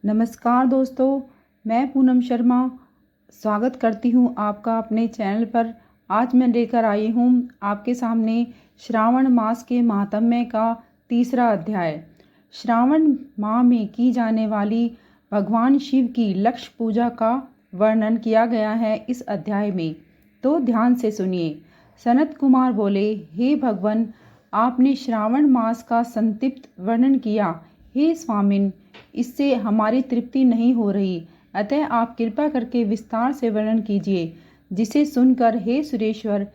नमस्कार दोस्तों, मैं पूनम शर्मा स्वागत करती हूँ आपका अपने चैनल पर। आज मैं लेकर आई हूँ आपके सामने श्रावण मास के महात्म्य का तीसरा अध्याय। श्रावण माह में की जाने वाली भगवान शिव की लक्ष्य पूजा का वर्णन किया गया है इस अध्याय में, तो ध्यान से सुनिए। सनत कुमार बोले, हे भगवान, आपने श्रावण मास का संक्षिप्त वर्णन किया। हे स्वामिन, इससे हमारी तृप्ति नहीं हो रही, अतः आप कृपा करके विस्तार से वर्णन कीजिए, जिसे सुनकर हे सुरेश्वर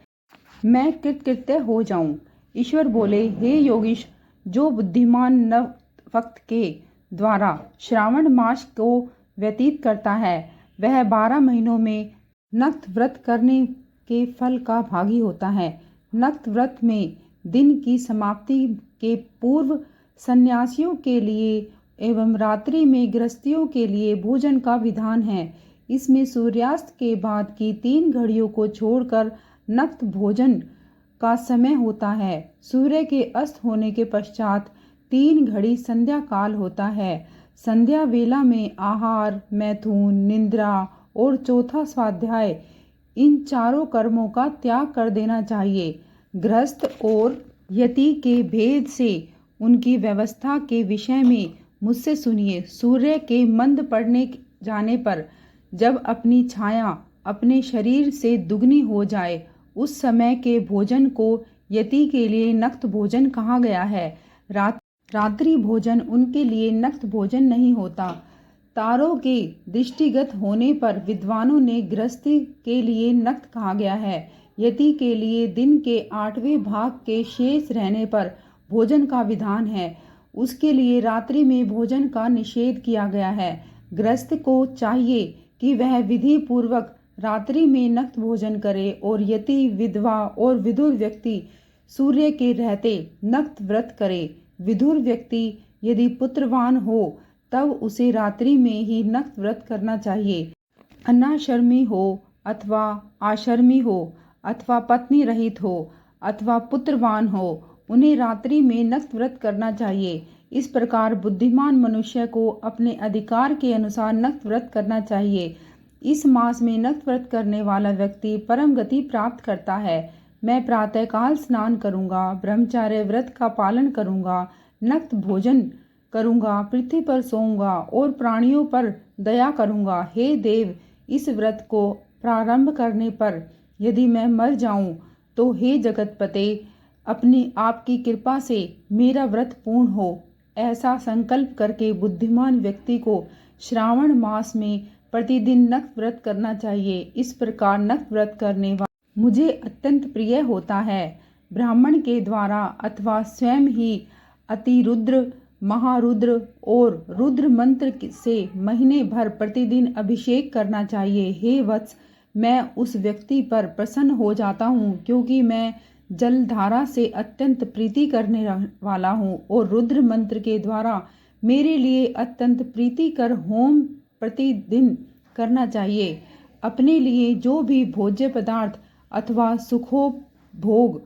मैं कृतकृत्य हो जाऊं। ईश्वर बोले, हे योगीश, जो बुद्धिमान नव भक्त के द्वारा श्रावण मास को व्यतीत करता है, वह 12 महीनों में नक्त व्रत करने के फल का भागी होता है। नक्त व्रत में दिन की समाप्ति के पूर्व सन्यासियों के लिए एवं रात्रि में गृहस्थियों के लिए भोजन का विधान है। इसमें सूर्यास्त के बाद की 3 घड़ियों को छोड़कर नक्त भोजन का समय होता है। सूर्य के अस्त होने के पश्चात 3 घड़ी संध्या काल होता है। संध्या वेला में आहार, मैथुन, निद्रा और चौथा स्वाध्याय, इन चारों कर्मों का त्याग कर देना चाहिए। गृहस्थ और यति के भेद से उनकी व्यवस्था के विषय में मुझसे सुनिए। सूर्य के मंद पड़ने जाने पर जब अपनी छाया अपने शरीर से दुगनी हो जाए, उस समय के भोजन को यति के लिए नक्त भोजन कहा गया है। रात्रि भोजन उनके लिए नक्त भोजन नहीं होता। तारों के दृष्टिगत होने पर विद्वानों ने गृहस्थी के लिए नक्त कहा गया है। यति के लिए दिन के 8वें भाग के शेष रहने पर भोजन का विधान है। उसके लिए रात्रि में भोजन का निषेध किया गया है। गृहस्थ को चाहिए कि वह विधि पूर्वक रात्रि में नक्त भोजन करे और यति, विधवा और विधुर व्यक्ति सूर्य के रहते नक्त व्रत करे। विधुर व्यक्ति यदि पुत्रवान हो तब उसे रात्रि में ही नक्त व्रत करना चाहिए। अनाशर्मी हो अथवा आशर्मी हो अथवा पत्नी रहित हो अथवा पुत्रवान हो, उन्हें रात्रि में नक्त व्रत करना चाहिए। इस प्रकार बुद्धिमान मनुष्य को अपने अधिकार के अनुसार नक्त व्रत करना चाहिए। इस मास में नक्त व्रत करने वाला व्यक्ति परम गति प्राप्त करता है। मैं प्रातःकाल स्नान करूंगा, ब्रह्मचार्य व्रत का पालन करूंगा, नक्त भोजन करूंगा, पृथ्वी पर सोऊंगा और प्राणियों पर दया करूंगा। हे देव, इस व्रत को प्रारंभ करने पर यदि मैं मर जाऊं तो हे जगतपते, अपनी आपकी कृपा से मेरा व्रत पूर्ण हो। ऐसा संकल्प करके बुद्धिमान व्यक्ति को श्रावण मास में प्रतिदिन नक्त व्रत करना चाहिए। इस प्रकार नक्त व्रत करने वाला मुझे अत्यंत प्रिय होता है। ब्राह्मण के द्वारा अथवा स्वयं ही अतिरुद्र, महारुद्र और रुद्र मंत्र से महीने भर प्रतिदिन अभिषेक करना चाहिए। हे वत्स, मैं उस व्यक्ति पर प्रसन्न हो जाता हूँ, क्योंकि मैं जलधारा से अत्यंत प्रीति करने वाला हूँ और रुद्र मंत्र के द्वारा मेरे लिए अत्यंत प्रीतिकर होम प्रतिदिन करना चाहिए। अपने लिए जो भी भोज्य पदार्थ अथवा सुखोपभोग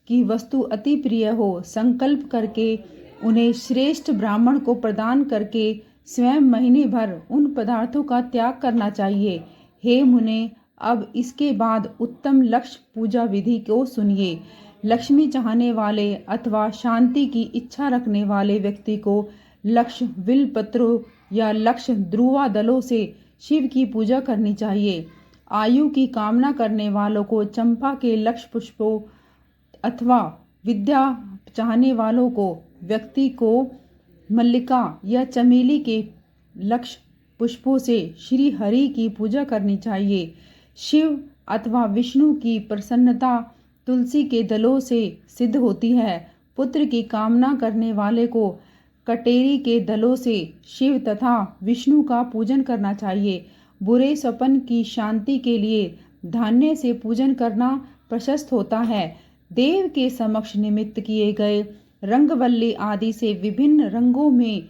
की वस्तु अति प्रिय हो, संकल्प करके उन्हें श्रेष्ठ ब्राह्मण को प्रदान करके स्वयं महीने भर उन पदार्थों का त्याग करना चाहिए। हे मुने, अब इसके बाद उत्तम लक्ष्य पूजा विधि को सुनिए। लक्ष्मी चाहने वाले अथवा शांति की इच्छा रखने वाले व्यक्ति को लक्ष्य बिल्वपत्रों या लक्ष्य ध्रुवा दलों से शिव की पूजा करनी चाहिए। आयु की कामना करने वालों को चंपा के लक्ष्य पुष्पों अथवा विद्या चाहने वालों को व्यक्ति को मल्लिका या चमेली के लक्ष्य पुष्पों से श्री हरि की पूजा करनी चाहिए। शिव अथवा विष्णु की प्रसन्नता तुलसी के दलों से सिद्ध होती है। पुत्र की कामना करने वाले को कटेरी के दलों से शिव तथा विष्णु का पूजन करना चाहिए। बुरे स्वप्न की शांति के लिए धान्य से पूजन करना प्रशस्त होता है। देव के समक्ष निमित्त किए गए रंगवल्ली आदि से विभिन्न रंगों में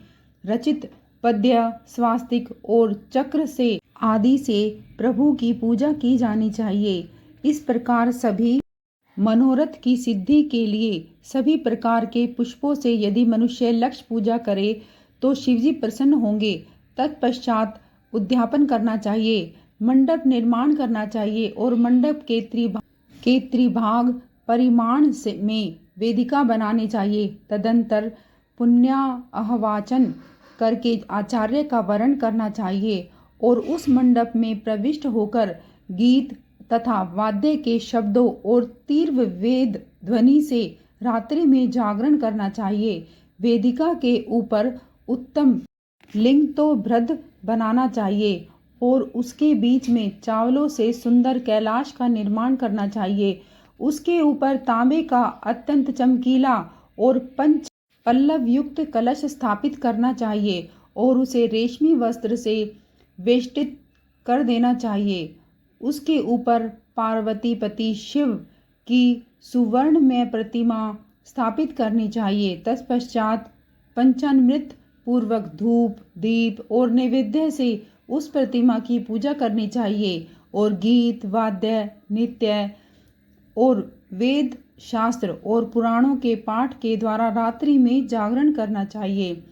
रचित पद्य, स्वास्तिक और चक्र से आदि से प्रभु की पूजा की जानी चाहिए। इस प्रकार सभी मनोरथ की सिद्धि के लिए सभी प्रकार के पुष्पों से यदि मनुष्य लक्ष्य पूजा करे तो शिवजी प्रसन्न होंगे। तत्पश्चात उद्यापन करना चाहिए, मंडप निर्माण करना चाहिए और मंडप के त्रिभाग परिमाण में वेदिका बनानी चाहिए। तदंतर पुण्याहवाचन करके आचार्य का वरण करना चाहिए और उस मंडप में प्रविष्ट होकर गीत तथा वाद्य के शब्दों और तीव्र वेद ध्वनि से रात्रि में जागरण करना चाहिए। वेदिका के ऊपर उत्तम लिंग तो भ्रद बनाना चाहिए और उसके बीच में चावलों से सुंदर कैलाश का निर्माण करना चाहिए। उसके ऊपर तांबे का अत्यंत चमकीला और पंच पल्लव युक्त कलश स्थापित करना चाहिए और उसे रेशमी वस्त्र से वेष्टित कर देना चाहिए। उसके ऊपर पार्वती पति शिव की सुवर्णमय प्रतिमा स्थापित करनी चाहिए। तत्पश्चात पंचामृत पूर्वक धूप दीप और नैवेद्य से उस प्रतिमा की पूजा करनी चाहिए और गीत वाद्य नृत्य और वेद शास्त्र और पुराणों के पाठ के द्वारा रात्रि में जागरण करना चाहिए।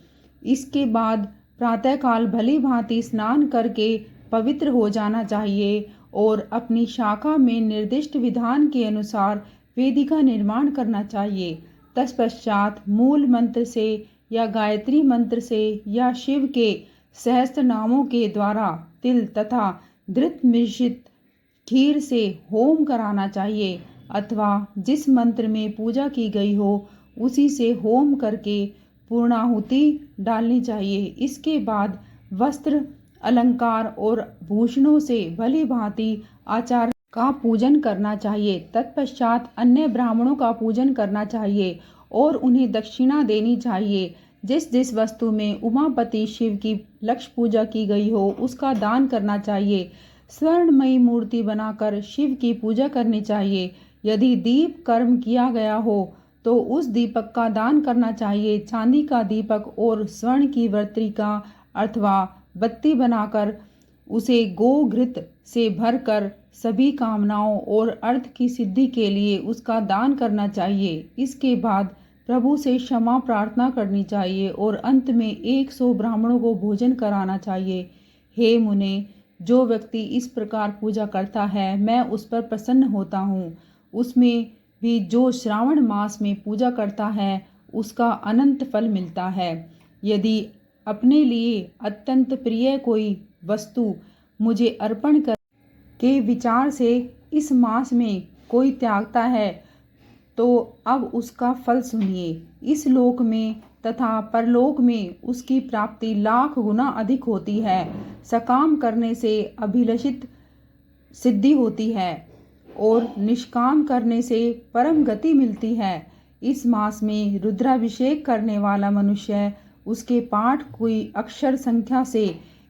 इसके बाद प्रातःकाल भली भांति स्नान करके पवित्र हो जाना चाहिए और अपनी शाखा में निर्दिष्ट विधान के अनुसार वेदिका निर्माण करना चाहिए। तत्पश्चात मूल मंत्र से या गायत्री मंत्र से या शिव के सहस्त्र नामों के द्वारा तिल तथा धृत मिश्रित खीर से होम कराना चाहिए अथवा जिस मंत्र में पूजा की गई हो उसी से होम करके पूर्णाहुति डालनी चाहिए। इसके बाद वस्त्र अलंकार और भूषणों से भली भांति आचार्य का पूजन करना चाहिए। तत्पश्चात अन्य ब्राह्मणों का पूजन करना चाहिए और उन्हें दक्षिणा देनी चाहिए। जिस जिस वस्तु में उमापति शिव की लक्ष्य पूजा की गई हो उसका दान करना चाहिए। स्वर्णमयी मूर्ति बनाकर शिव की पूजा करनी चाहिए। यदि दीप कर्म किया गया हो तो उस दीपक का दान करना चाहिए। चांदी का दीपक और स्वर्ण की वर्तिका अथवा बत्ती बनाकर उसे गोघृत से भरकर सभी कामनाओं और अर्थ की सिद्धि के लिए उसका दान करना चाहिए। इसके बाद प्रभु से क्षमा प्रार्थना करनी चाहिए और अंत में 100 ब्राह्मणों को भोजन कराना चाहिए। हे मुने, जो व्यक्ति इस प्रकार पूजा करता है मैं उस पर प्रसन्न होता हूँ। उसमें भी जो श्रावण मास में पूजा करता है उसका अनंत फल मिलता है। यदि अपने लिए अत्यंत प्रिय कोई वस्तु मुझे अर्पण कर के विचार से इस मास में कोई त्यागता है तो अब उसका फल सुनिए। इस लोक में तथा परलोक में उसकी प्राप्ति लाख गुना अधिक होती है। सकाम करने से अभिलषित सिद्धि होती है और निष्काम करने से परम गति मिलती है। इस मास में रुद्राभिषेक करने वाला मनुष्य उसके पाठ की अक्षर संख्या से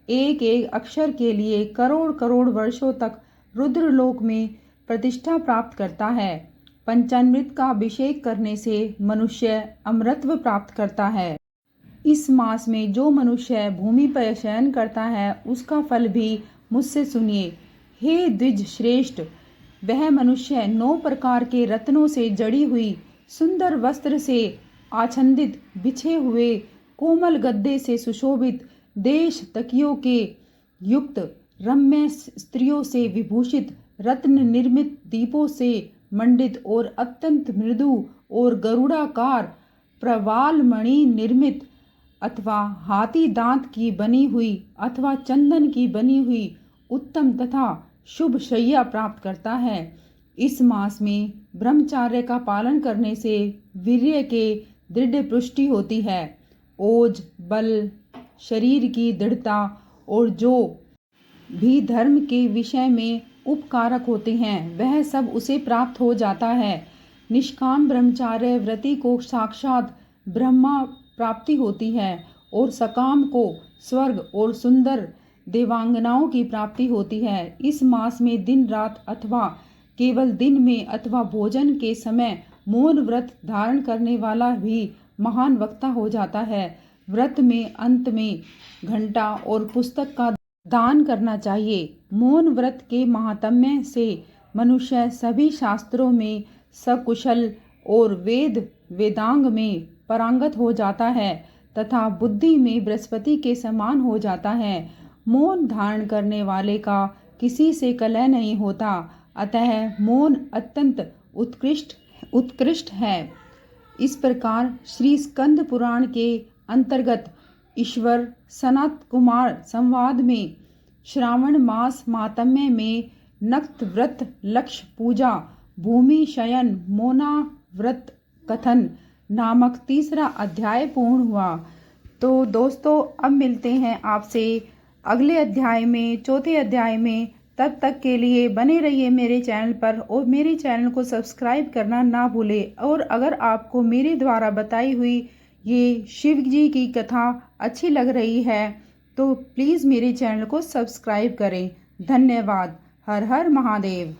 एक एक अक्षर के लिए करोड़ करोड़ वर्षों तक रुद्रलोक में प्रतिष्ठा प्राप्त करता है। पंचामृत का अभिषेक करने से मनुष्य अमरत्व प्राप्त करता है। इस मास में जो मनुष्य भूमि पर शयन करता है उसका फल भी मुझसे सुनिए। हे द्विज श्रेष्ठ, वह मनुष्य 9 प्रकार के रत्नों से जड़ी हुई सुंदर वस्त्र से आच्छादित बिछे हुए कोमल गद्दे से सुशोभित देश तकियों के युक्त रम्य स्त्रियों से विभूषित रत्न निर्मित दीपों से मंडित और अत्यंत मृदु और गरुड़ाकार प्रवाल मणि निर्मित अथवा हाथी दांत की बनी हुई अथवा चंदन की बनी हुई उत्तम तथा शुभ शैया प्राप्त करता है। इस मास में ब्रह्मचार्य का पालन करने से वीर्य के दृढ़ पुष्टि होती है। ओज बल शरीर की दृढ़ता और जो भी धर्म के विषय में उपकारक होते हैं वह सब उसे प्राप्त हो जाता है। निष्काम ब्रह्मचार्य व्रती को साक्षात ब्रह्मा प्राप्ति होती है और सकाम को स्वर्ग और सुंदर देवांगनाओं की प्राप्ति होती है। इस मास में दिन रात अथवा केवल दिन में अथवा भोजन के समय मौन व्रत धारण करने वाला भी महान वक्ता हो जाता है। व्रत में अंत में घंटा और पुस्तक का दान करना चाहिए। मौन व्रत के महात्म्य से मनुष्य सभी शास्त्रों में सकुशल और वेदांग में पारंगत हो जाता है तथा बुद्धि में बृहस्पति के समान हो जाता है। मौन धारण करने वाले का किसी से कलह नहीं होता, अतः मौन अत्यंत उत्कृष्ट है। इस प्रकार श्री स्कंद पुराण के अंतर्गत ईश्वर सनत कुमार संवाद में श्रावण मास मातम्य में नक्त व्रत लक्ष्य पूजा भूमि शयन मौना व्रत कथन नामक तीसरा अध्याय पूर्ण हुआ। तो दोस्तों, अब मिलते हैं आपसे अगले अध्याय में, चौथे अध्याय में। तब तक के लिए बने रहिए मेरे चैनल पर और मेरे चैनल को सब्सक्राइब करना ना भूलें। और अगर आपको मेरे द्वारा बताई हुई ये शिव जी की कथा अच्छी लग रही है तो प्लीज़ मेरे चैनल को सब्सक्राइब करें। धन्यवाद। हर हर महादेव।